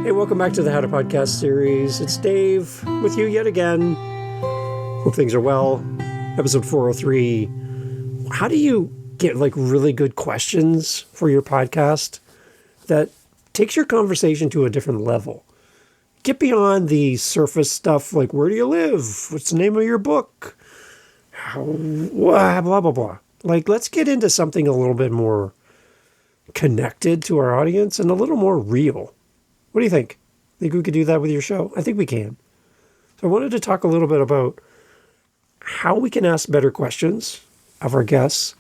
Hey, welcome back to the How to Podcast series. It's Dave with you yet again. Hope things are well. Episode 403. How do you get really good questions for your podcast that takes your conversation to a different level? Get beyond the surface stuff like where do you live? What's the name of your book? Blah, blah, blah. Let's get into something a little bit more connected to our audience and a little more real. What do you think? Think we could do that with your show? I think we can. So I wanted to talk a little bit about how we can ask better questions of our guests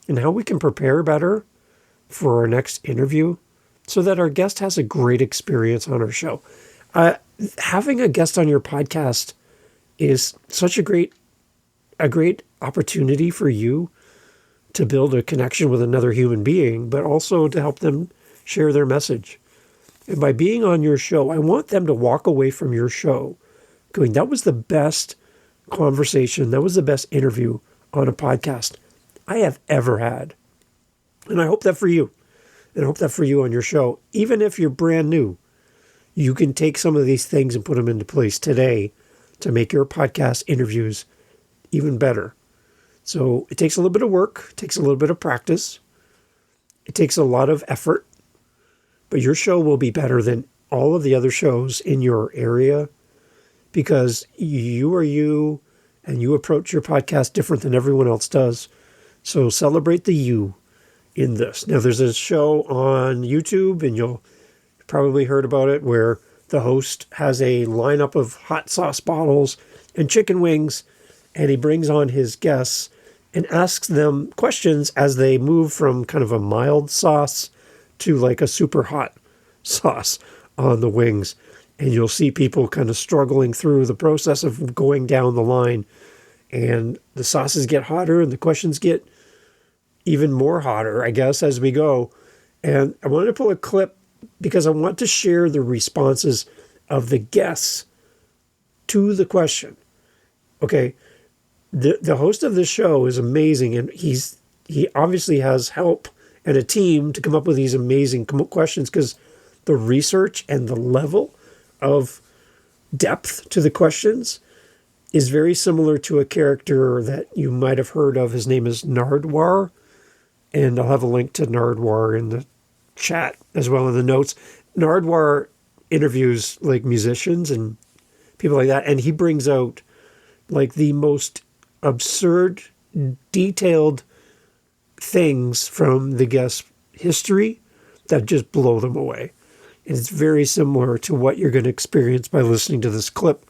and how we can prepare better for our next interview so that our guest has a great experience on our show. Having a guest on your podcast is such a great opportunity for you to build a connection with another human being, but also to help them share their message. And by being on your show, I want them to walk away from your show going, that was the best conversation, that was the best interview on a podcast I have ever had. And I hope that for you. And I hope that for you on your show. Even if you're brand new, you can take some of these things and put them into place today to make your podcast interviews even better. So it takes a little bit of work, it takes a little bit of practice, it takes a lot of effort. But your show will be better than all of the other shows in your area because you are you and you approach your podcast different than everyone else does. So celebrate the you in this. Now, there's a show on YouTube, and you'll probably heard about it, where the host has a lineup of hot sauce bottles and chicken wings, and he brings on his guests and asks them questions as they move from kind of a mild sauce to a super hot sauce on the wings. And you'll see people kind of struggling through the process of going down the line. And the sauces get hotter and the questions get even more hotter, I guess, as we go. And I wanted to pull a clip because I want to share the responses of the guests to the question. Okay, the host of this show is amazing, and he obviously has help and a team to come up with these amazing questions because the research and the level of depth to the questions is very similar to a character that you might have heard of. His name is Nardwuar, and I'll have a link to Nardwuar in the chat as well in the notes. Nardwuar interviews musicians and people like that, and he brings out the most absurd, detailed things from the guest's history that just blow them away. And it's very similar to what you're going to experience by listening to this clip.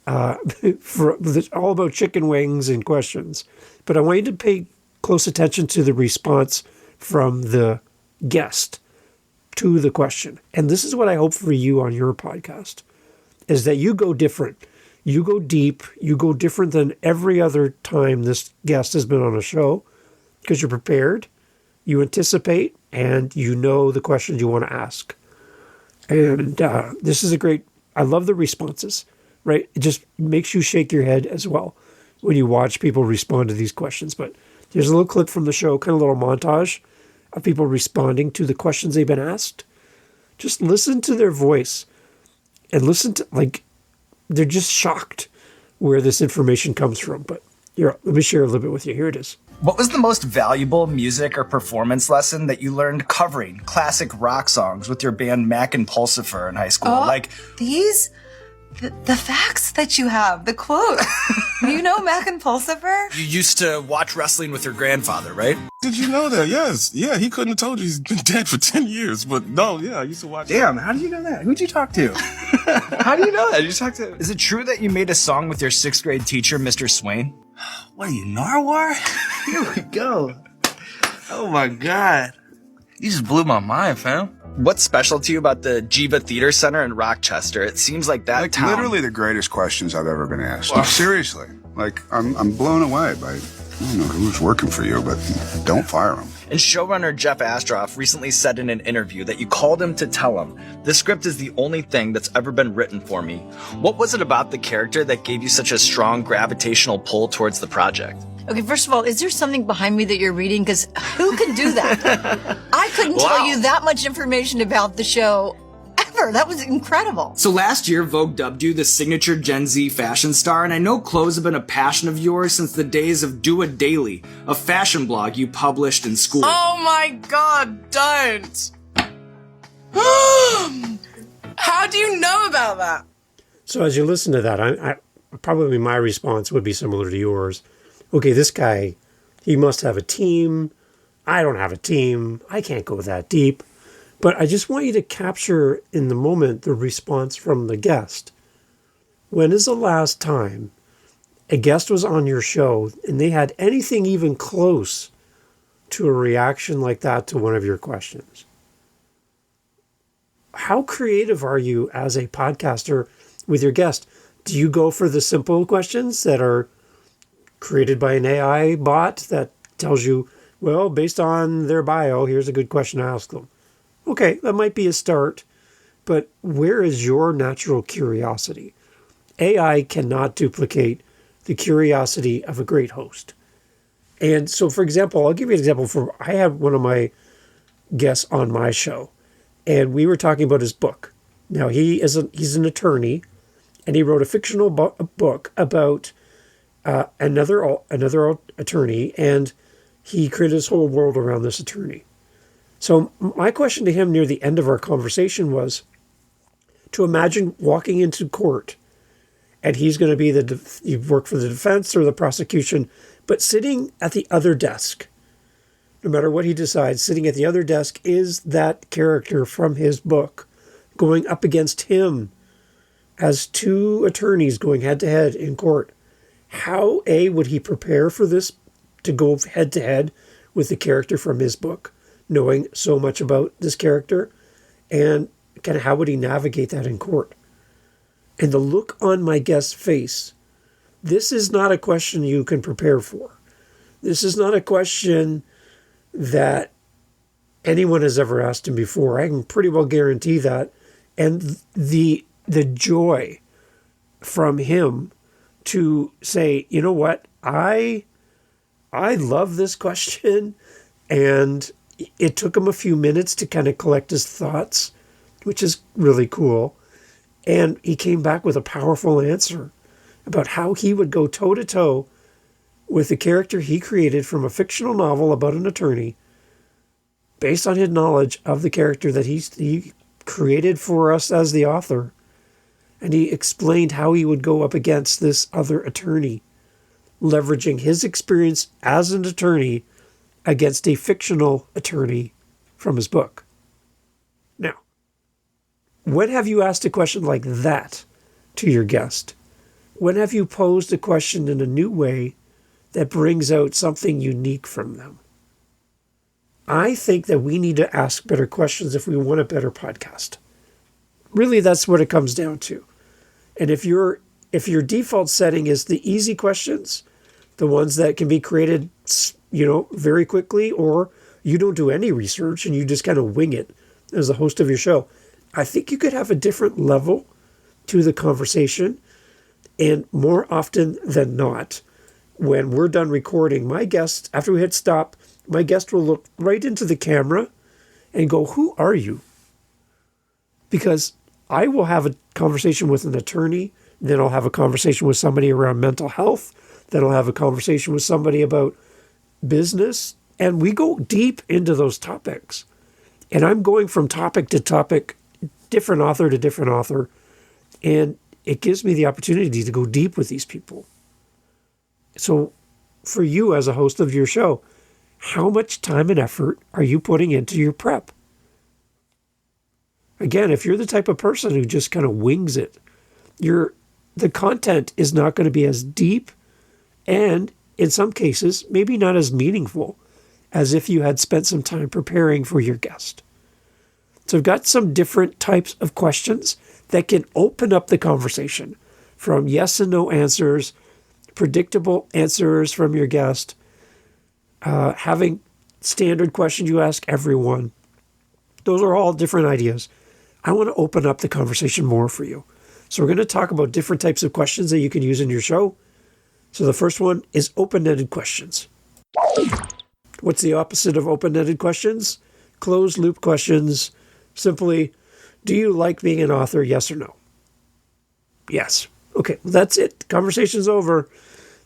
It's all about chicken wings and questions. But I want you to pay close attention to the response from the guest to the question. And this is what I hope for you on your podcast, is that you go different. You go deep. You go different than every other time this guest has been on a show, because you're prepared, you anticipate, and you know the questions you want to ask. And this is I love the responses, right? It just makes you shake your head as well when you watch people respond to these questions. But here's a little clip from the show, kind of a little montage of people responding to the questions they've been asked. Just listen to their voice and listen to, they're just shocked where this information comes from. But here, let me share a little bit with you. Here it is. What was the most valuable music or performance lesson that you learned covering classic rock songs with your band Mac and Pulsifer in high school? The facts that you have, the quote. You know Mac and Pulsifer? You used to watch wrestling with your grandfather, right? Did you know that? Yes. Yeah, he couldn't have told you he's been dead for 10 years, but no, yeah, I used to watch. Damn, how do you know that? Who'd you talk to? How do you know that? Did you talk to? Is it true that you made a song with your 6th grade teacher, Mr. Swain? What are you, Narwhal? Here we go. Oh my God. You just blew my mind, fam. What's special to you about the Jiva Theater Center in Rochester? It seems like that town. Literally the greatest questions I've ever been asked. Wow. Seriously. I'm blown away by, I don't know who's working for you, but don't fire him. And showrunner Jeff Astroff recently said in an interview that you called him to tell him, "This script is the only thing that's ever been written for me." What was it about the character that gave you such a strong gravitational pull towards the project? Okay, first of all, is there something behind me that you're reading? Because who can do that? I couldn't tell you that much information about the show ever. That was incredible. So last year, Vogue dubbed you the signature Gen Z fashion star, and I know clothes have been a passion of yours since the days of Do It Daily, a fashion blog you published in school. Oh my god, don't! How do you know about that? So as you listen to that, I probably my response would be similar to yours. Okay, this guy, he must have a team. I don't have a team. I can't go that deep. But I just want you to capture in the moment the response from the guest. When is the last time a guest was on your show and they had anything even close to a reaction like that to one of your questions? How creative are you as a podcaster with your guest? Do you go for the simple questions that are created by an AI bot that tells you, well, based on their bio, here's a good question to ask them? Okay, that might be a start, but where is your natural curiosity? AI cannot duplicate the curiosity of a great host. And so, for example, I'll give you an example. I have one of my guests on my show, and we were talking about his book. Now, he's an attorney, and he wrote a fictional book about another attorney, and he created his whole world around this attorney. So my question to him near the end of our conversation was to imagine walking into court, and he's going to be you work for the defense or the prosecution, but sitting at the other desk, no matter what he decides, sitting at the other desk is that character from his book going up against him as two attorneys going head to head in court. How, would he prepare for this to go head to head with the character from his book, knowing so much about this character, and kind of how would he navigate that in court? And the look on my guest's face, this is not a question you can prepare for. This is not a question that anyone has ever asked him before. I can pretty well guarantee that. And the joy from him to say, you know what, I love this question, and it took him a few minutes to kind of collect his thoughts, which is really cool. And he came back with a powerful answer about how he would go toe-to-toe with the character he created from a fictional novel about an attorney based on his knowledge of the character that he created for us as the author. And he explained how he would go up against this other attorney, leveraging his experience as an attorney against a fictional attorney from his book. Now, when have you asked a question like that to your guest? When have you posed a question in a new way that brings out something unique from them? I think that we need to ask better questions if we want a better podcast. Really, that's what it comes down to. And if your default setting is the easy questions, the ones that can be created, very quickly, or you don't do any research and you just kind of wing it as the host of your show, I think you could have a different level to the conversation. And more often than not, when we're done recording, my guest, after we hit stop, my guest will look right into the camera and go, "Who are you?" Because I will have a conversation with an attorney, then I'll have a conversation with somebody around mental health, then I'll have a conversation with somebody about business, and we go deep into those topics. And I'm going from topic to topic, different author to different author, and it gives me the opportunity to go deep with these people. So for you as a host of your show, how much time and effort are you putting into your prep? Again, if you're the type of person who just kind of wings it, the content is not going to be as deep and, in some cases, maybe not as meaningful as if you had spent some time preparing for your guest. So I've got some different types of questions that can open up the conversation, from yes and no answers, predictable answers from your guest, having standard questions you ask everyone. Those are all different ideas. I want to open up the conversation more for you. So we're going to talk about different types of questions that you can use in your show. So the first one is open-ended questions. What's the opposite of open-ended questions? Closed-loop questions. Simply, Do you like being an author? Yes or no? Yes. Okay, that's it. Conversation's over.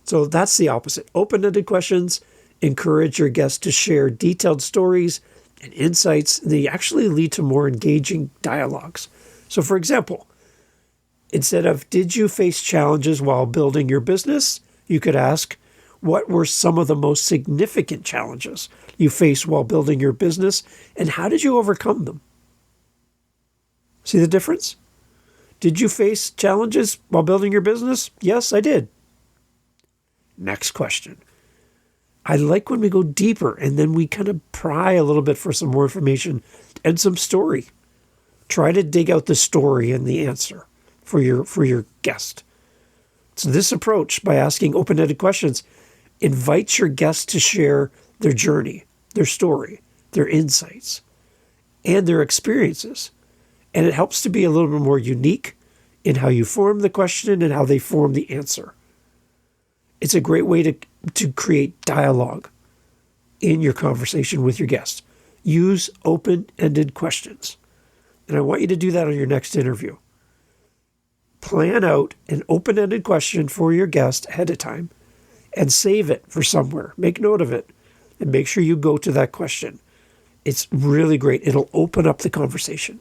So that's the opposite. Open-ended questions encourage your guests to share detailed stories and insights. They actually lead to more engaging dialogues. So for example, instead of, did you face challenges while building your business? You could ask, what were some of the most significant challenges you faced while building your business, and how did you overcome them? See the difference? Did you face challenges while building your business? Yes, I did. Next question. I like when we go deeper and then we kind of pry a little bit for some more information and some story. Try to dig out the story and the answer for your guest. So this approach, by asking open-ended questions, invites your guest to share their journey, their story, their insights, and their experiences. And it helps to be a little bit more unique in how you form the question and how they form the answer. It's a great way to create dialogue in your conversation with your guests. Use open-ended questions. And I want you to do that on your next interview. Plan out an open-ended question for your guest ahead of time and save it for somewhere. Make note of it and make sure you go to that question. It's really great. It'll open up the conversation.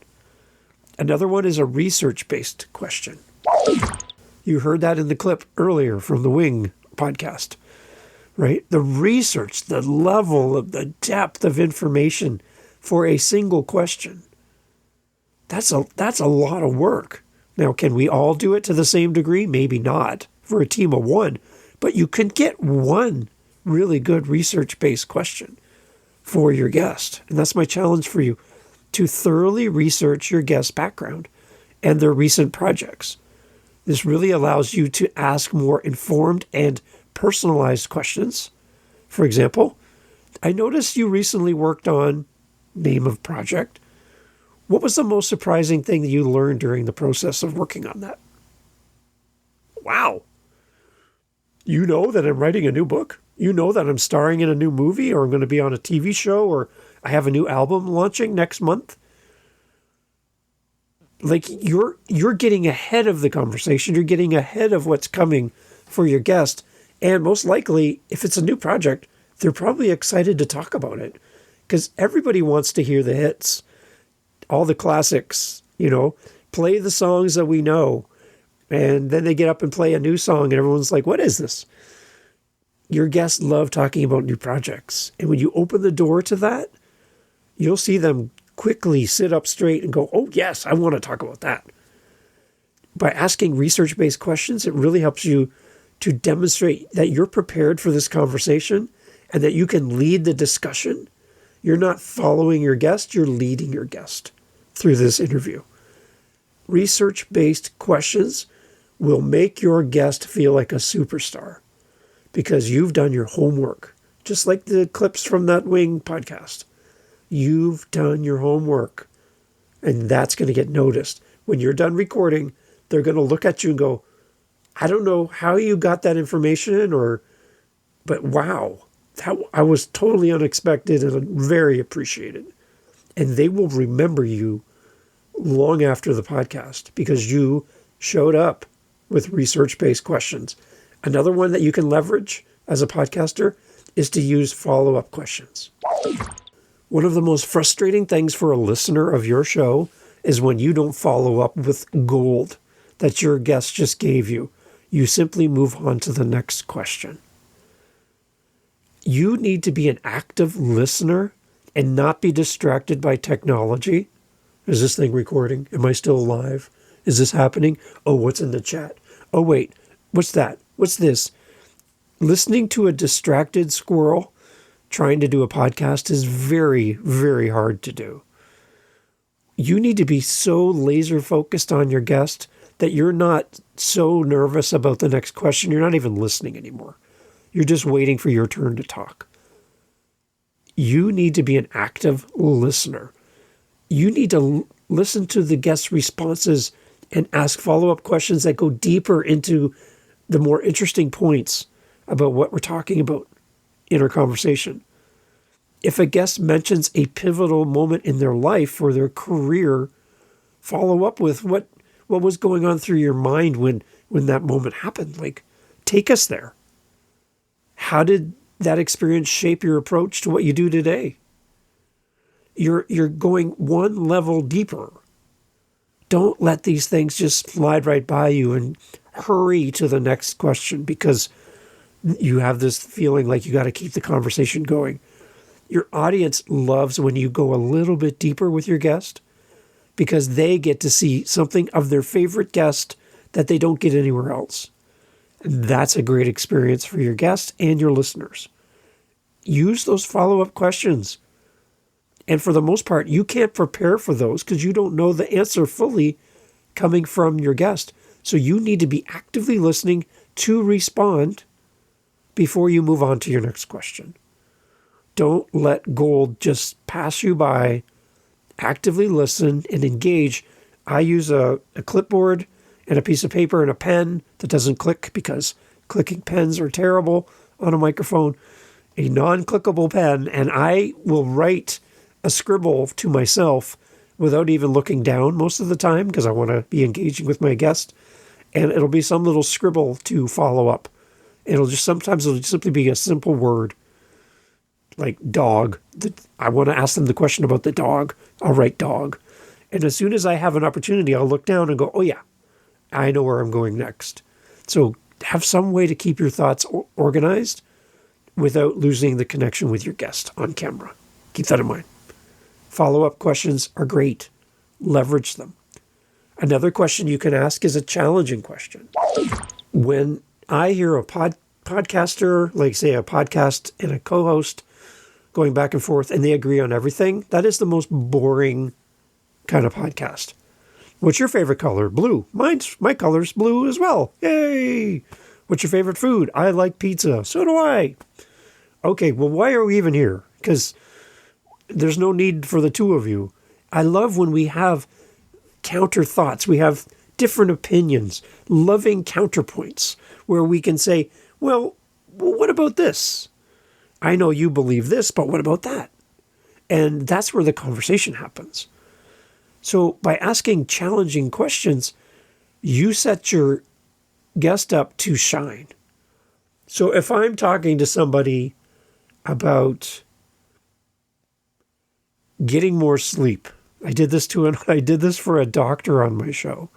Another one is a research-based question. You heard that in the clip earlier from the Wing podcast, right? The research, the level of the depth of information for a single question. That's a lot of work. Now, can we all do it to the same degree? Maybe not for a team of one, but you can get one really good research-based question for your guest. And that's my challenge for you, to thoroughly research your guest's background and their recent projects. This really allows you to ask more informed and personalized questions. For example, I noticed you recently worked on name of project. What was the most surprising thing that you learned during the process of working on that? Wow. You know that I'm writing a new book? You know that I'm starring in a new movie, or I'm going to be on a TV show, or I have a new album launching next month? Like, you're getting ahead of the conversation. You're getting ahead of what's coming for your guest. And most likely, if it's a new project, they're probably excited to talk about it, because everybody wants to hear the hits, all the classics, play the songs that we know. And then they get up and play a new song and everyone's like, what is this? Your guests love talking about new projects. And when you open the door to that, you'll see them quickly sit up straight and go, oh, yes, I want to talk about that. By asking research-based questions, it really helps you to demonstrate that you're prepared for this conversation and that you can lead the discussion. You're not following your guest, you're leading your guest through this interview. Research-based questions will make your guest feel like a superstar because you've done your homework, just like the clips from that Wing podcast. You've done your homework, and that's going to get noticed. When you're done recording, they're going to look at you and go, I don't know how you got that information, but wow, I was totally unexpected and very appreciated. And they will remember you long after the podcast because you showed up with research-based questions. Another one that you can leverage as a podcaster is to use follow-up questions. One of the most frustrating things for a listener of your show is when you don't follow up with gold that your guest just gave you. You simply move on to the next question. You need to be an active listener and not be distracted by technology. Is this thing recording? Am I still alive? Is this happening? Oh, what's in the chat? Oh, wait, what's that? What's this? Listening to a distracted squirrel trying to do a podcast is very, very hard to do. You need to be so laser focused on your guest that you're not so nervous about the next question. You're not even listening anymore. You're just waiting for your turn to talk. You need to be an active listener. You need to listen to the guest's responses and ask follow-up questions that go deeper into the more interesting points about what we're talking about in our conversation. If a guest mentions a pivotal moment in their life or their career, Follow up with what was going on through your mind when that moment happened. Like, take us there. How did that experience shape your approach to what you do today? You're going one level deeper. Don't let these things just slide right by you and hurry to the next question because you have this feeling like you got to keep the conversation going. Your audience loves when you go a little bit deeper with your guest because they get to see something of their favorite guest that they don't get anywhere else. And that's a great experience for your guests and your listeners. Use those follow-up questions. And for the most part, you can't prepare for those because you don't know the answer fully coming from your guest. So you need to be actively listening to respond before you move on to your next question. Don't let gold just pass you by. Actively listen and engage. I use a clipboard and a piece of paper and a pen that doesn't click because clicking pens are terrible on a microphone. A non-clickable pen, and I will write a scribble to myself without even looking down most of the time because I want to be engaging with my guest. And it'll be some little scribble to follow up. Sometimes it'll simply be a simple word like dog. I want to ask them the question about the dog. I'll write dog. And as soon as I have an opportunity, I'll look down and go, oh yeah, I know where I'm going next. So have some way to keep your thoughts organized without losing the connection with your guest on camera. Keep that in mind. Follow-up questions are great. Leverage them. Another question you can ask is a challenging question. When I hear a podcaster, like say a podcast and a co-host going back and forth and they agree on everything, that is the most boring kind of podcast. What's your favorite color? Blue. My color's blue as well. Yay! What's your favorite food? I like pizza. So do I. Okay, well, why are we even here? Because there's no need for the two of you. I love when we have counter thoughts. We have different opinions, loving counterpoints, where we can say, well, what about this? I know you believe this, but what about that? And that's where the conversation happens. So by asking challenging questions, you set your guest up to shine. So if I'm talking to somebody about getting more sleep, I did this for a doctor on my show,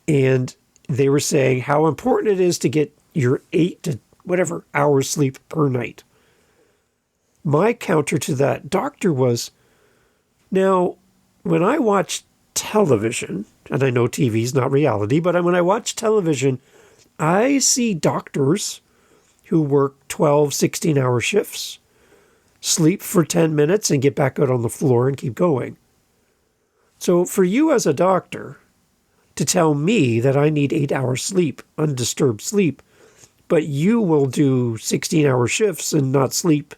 and they were saying how important it is to get your 8 to whatever hours sleep per night. My counter to that doctor was, now, when I watch television, and I know TV is not reality, but when I watch television, I see doctors who work 12, 16-hour shifts, sleep for 10 minutes and get back out on the floor and keep going. So for you as a doctor to tell me that I need 8 hours sleep, undisturbed sleep, but you will do 16-hour shifts and not sleep,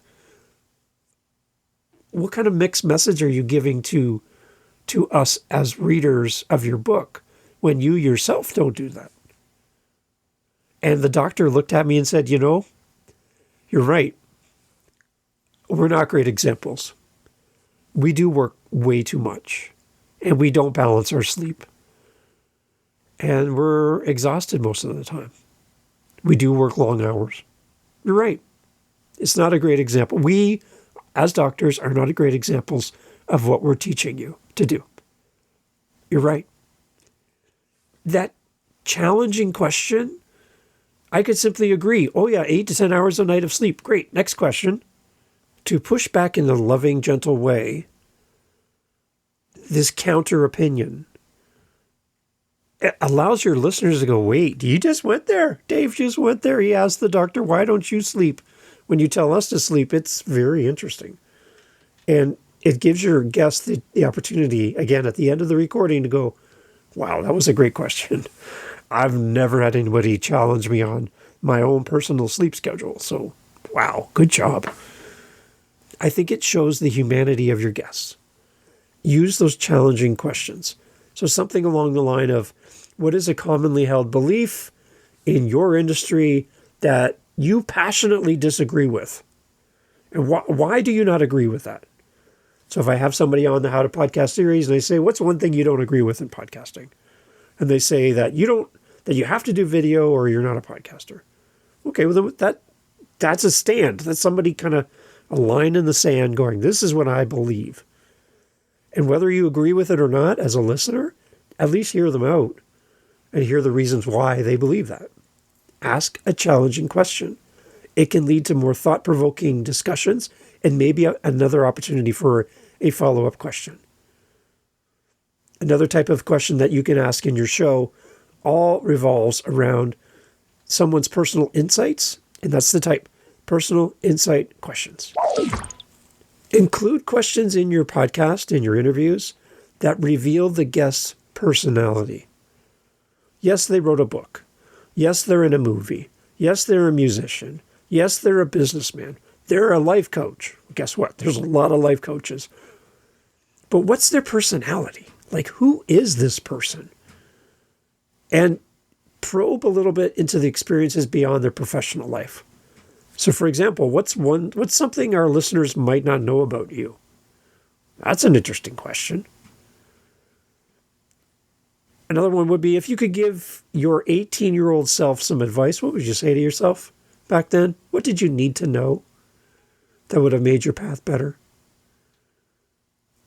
what kind of mixed message are you giving to us as readers of your book when you yourself don't do that? And the doctor looked at me and said, you're right. We're not great examples. We do work way too much, and we don't balance our sleep. And we're exhausted most of the time. We do work long hours. You're right. It's not a great example. We, as doctors, are not great examples of what we're teaching you to do. You're right. That challenging question, I could simply agree. Oh yeah, 8 to 10 hours a night of sleep. Great. Next question. To push back in a loving, gentle way, this counter opinion, it allows your listeners to go, wait, you just went there? Dave just went there. He asked the doctor, why don't you sleep? When you tell us to sleep, it's very interesting. And it gives your guest the opportunity, again, at the end of the recording to go, wow, that was a great question. I've never had anybody challenge me on my own personal sleep schedule. So, wow, good job. I think it shows the humanity of your guests. Use those challenging questions. So something along the line of, what is a commonly held belief in your industry that you passionately disagree with? And why do you not agree with that? So if I have somebody on the How to Podcast series and they say, what's one thing you don't agree with in podcasting? And they say that you have to do video or you're not a podcaster. Okay, well, that's a stand. That's somebody kind of a line in the sand going, this is what I believe. And whether you agree with it or not as a listener, at least hear them out and hear the reasons why they believe that. Ask a challenging question. It can lead to more thought-provoking discussions and maybe another opportunity for a follow-up question. Another type of question that you can ask in your show all revolves around someone's personal insights, and that's the type, personal insight questions. Include questions in your podcast, in your interviews, that reveal the guest's personality. Yes, they wrote a book. Yes, they're in a movie. Yes, they're a musician. Yes, they're a businessman. They're a life coach. Guess what? There's a lot of life coaches. But what's their personality? Like, who is this person? And probe a little bit into the experiences beyond their professional life. So, for example, what's something our listeners might not know about you? That's an interesting question. Another one would be, if you could give your 18-year-old self some advice, what would you say to yourself back then? What did you need to know that would have made your path better?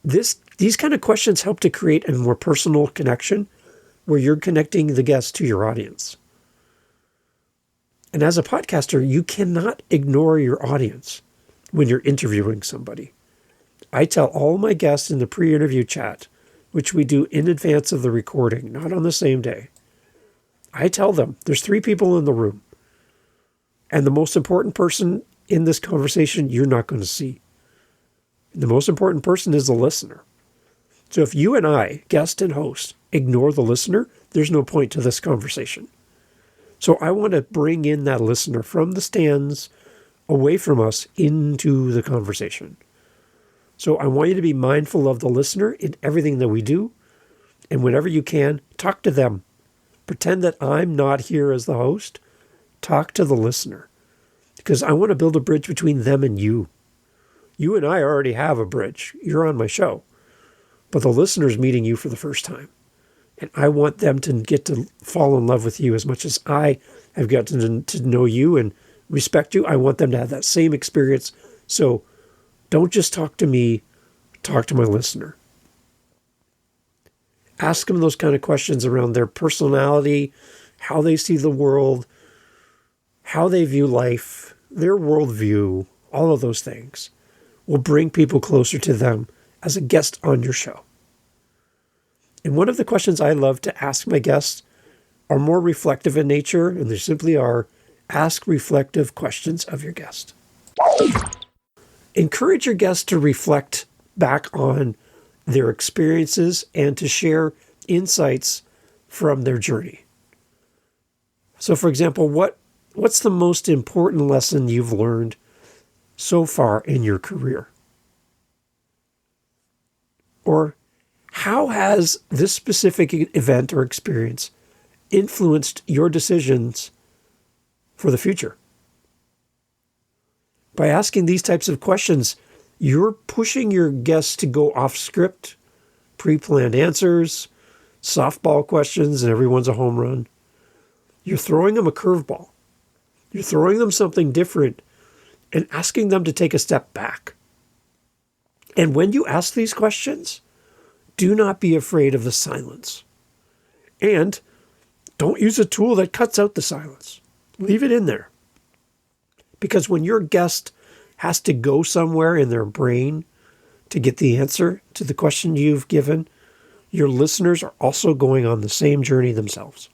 These kind of questions help to create a more personal connection where you're connecting the guest to your audience. And as a podcaster, you cannot ignore your audience when you're interviewing somebody. I tell all my guests in the pre-interview chat, which we do in advance of the recording, not on the same day. I tell them there's 3 people in the room. And the most important person in this conversation you're not going to see. The most important person is the listener. So if you and I, guest and host, ignore the listener, there's no point to this conversation. So I want to bring in that listener from the stands away from us into the conversation. So I want you to be mindful of the listener in everything that we do. And whenever you can, talk to them. Pretend that I'm not here as the host. Talk to the listener. Because I want to build a bridge between them and you. You and I already have a bridge. You're on my show. But the listener's meeting you for the first time. And I want them to get to fall in love with you as much as I have gotten to know you and respect you. I want them to have that same experience. So don't just talk to me, talk to my listener. Ask them those kind of questions around their personality, how they see the world, how they view life, their worldview, all of those things will bring people closer to them as a guest on your show. And one of the questions I love to ask my guests are more reflective in nature, and they simply are, ask reflective questions of your guest. Encourage your guests to reflect back on their experiences and to share insights from their journey. So, for example, what's the most important lesson you've learned so far in your career? Or how has this specific event or experience influenced your decisions for the future? By asking these types of questions, you're pushing your guests to go off script, pre-planned answers, softball questions, and everyone's a home run. You're throwing them a curveball. You're throwing them something different and asking them to take a step back. And when you ask these questions, do not be afraid of the silence. And don't use a tool that cuts out the silence. Leave it in there. Because when your guest has to go somewhere in their brain to get the answer to the question you've given, your listeners are also going on the same journey themselves.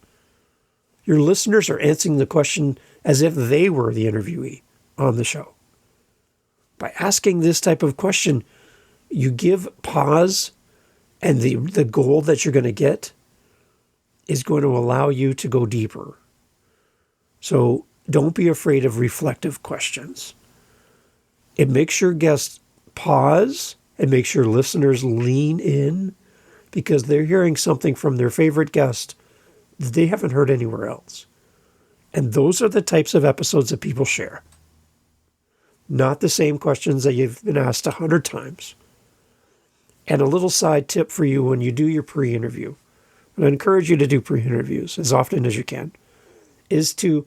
Your listeners are answering the question as if they were the interviewee on the show. By asking this type of question, you give pause, and the goal that you're going to get is going to allow you to go deeper. So don't be afraid of reflective questions. It makes your guests pause. It makes your listeners lean in because they're hearing something from their favorite guest that they haven't heard anywhere else. And those are the types of episodes that people share. Not the same questions that you've been asked 100 times. And a little side tip for you when you do your pre-interview, and I encourage you to do pre-interviews as often as you can, is to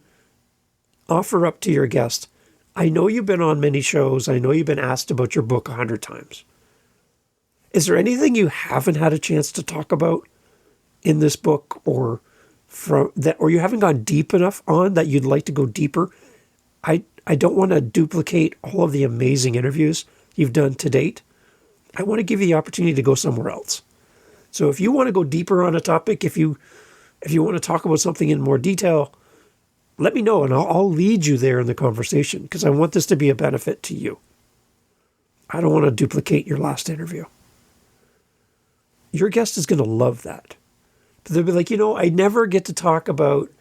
offer up to your guest, I know you've been on many shows. I know you've been asked about your book 100 times. Is there anything you haven't had a chance to talk about in this book or you haven't gone deep enough on that you'd like to go deeper? I don't want to duplicate all of the amazing interviews you've done to date. I want to give you the opportunity to go somewhere else. So if you want to go deeper on a topic, if you want to talk about something in more detail, let me know and I'll lead you there in the conversation because I want this to be a benefit to you. I don't want to duplicate your last interview. Your guest is going to love that. They'll be like, I never get to talk about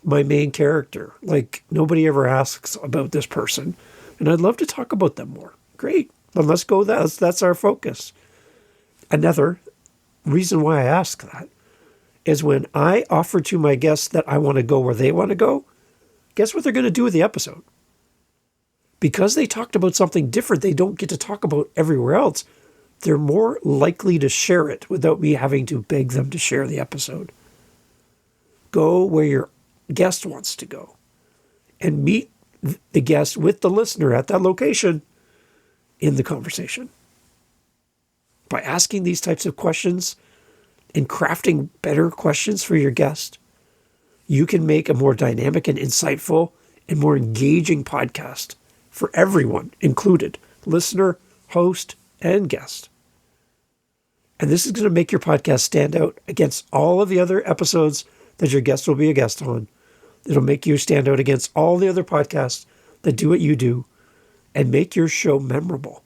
my main character. Like, nobody ever asks about this person. And I'd love to talk about them more. Great. Then let's go. That's our focus. Another reason why I ask that is when I offer to my guests that I want to go where they want to go, guess what they're going to do with the episode? Because they talked about something different they don't get to talk about everywhere else, they're more likely to share it without me having to beg them to share the episode. Go where your guest wants to go and meet the guest with the listener at that location in the conversation. By asking these types of questions and crafting better questions for your guest, you can make a more dynamic and insightful and more engaging podcast for everyone included, listener, host, and guest. And this is going to make your podcast stand out against all of the other episodes that your guest will be a guest on. It'll make you stand out against all the other podcasts that do what you do and make your show memorable.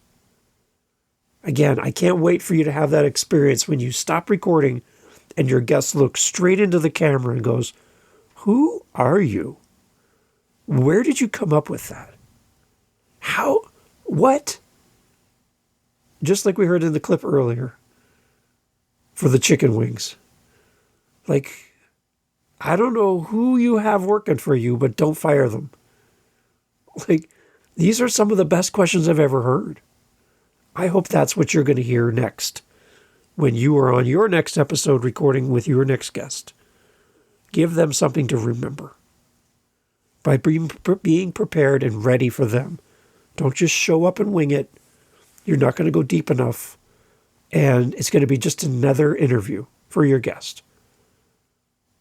Again, I can't wait for you to have that experience when you stop recording and your guest looks straight into the camera and goes, "Who are you? Where did you come up with that? How? What?" Just like we heard in the clip earlier for the chicken wings. Like, I don't know who you have working for you, but don't fire them. Like, these are some of the best questions I've ever heard. I hope that's what you're going to hear next when you are on your next episode recording with your next guest. Give them something to remember by being prepared and ready for them. Don't just show up and wing it. You're not going to go deep enough, and it's going to be just another interview for your guest.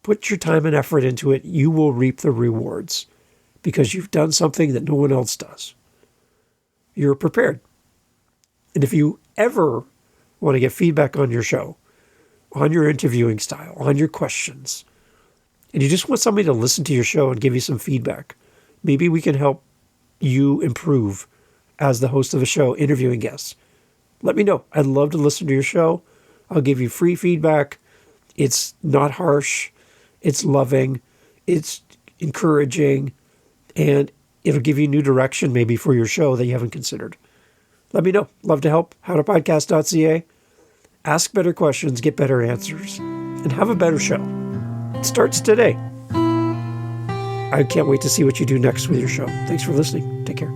Put your time and effort into it. You will reap the rewards because you've done something that no one else does. You're prepared. And if you ever want to get feedback on your show, on your interviewing style, on your questions, and you just want somebody to listen to your show and give you some feedback, maybe we can help you improve as the host of a show interviewing guests. Let me know. I'd love to listen to your show. I'll give you free feedback. It's not harsh. It's loving. It's encouraging. And it'll give you new direction maybe for your show that you haven't considered. Let me know. Love to help. howtopodcast.ca. Ask better questions, get better answers, and have a better show. It starts today. I can't wait to see what you do next with your show. Thanks for listening. Take care.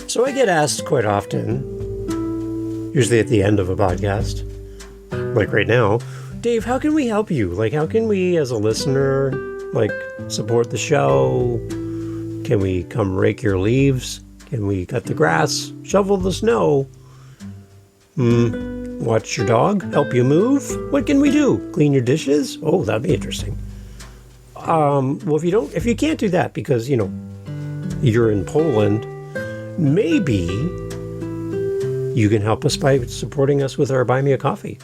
So I get asked quite often, usually at the end of a podcast, like right now, "Dave, how can we help you? Like, how can we, as a listener, like, support the show? Can we come rake your leaves? Can we cut the grass? Shovel the snow? Watch your dog? Help you move? What can we do? Clean your dishes? Oh, that'd be interesting." Well, if you can't do that because, you're in Poland, maybe you can help us by supporting us with our Buy Me a Coffee.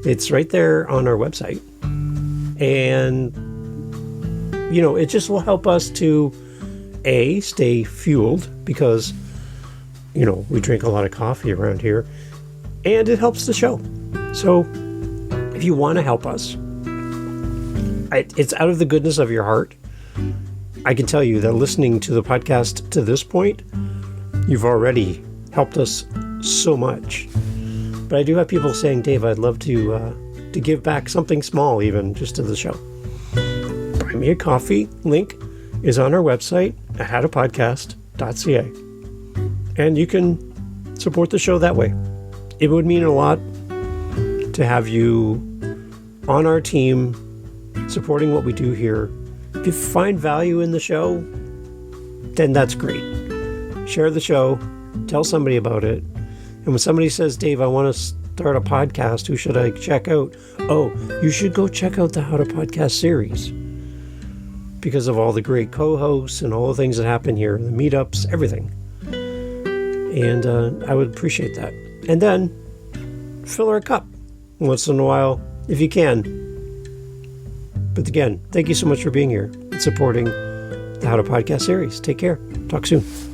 It's right there on our website. And, it just will help us to, A, stay fueled because, we drink a lot of coffee around here. And it helps the show. So if you want to help us, it's out of the goodness of your heart. I can tell you that listening to the podcast to this point, you've already helped us so much. But I do have people saying, "Dave, I'd love to give back something small, even just to the show." Buy Me a Coffee link is on our website at howtopodcast.ca. And you can support the show that way. It would mean a lot to have you on our team supporting what we do here. If you find value in the show, then that's great. Share the show, tell somebody about it. And when somebody says, Dave, I want to start a podcast, who should I check out? Oh, you should go check out the How to Podcast series because of all the great co-hosts and all the things that happen here, the meetups, everything. And I would appreciate that. And then fill our cup once in a while if you can. But again, thank you so much for being here and supporting the How to Podcast series. Take care. Talk soon.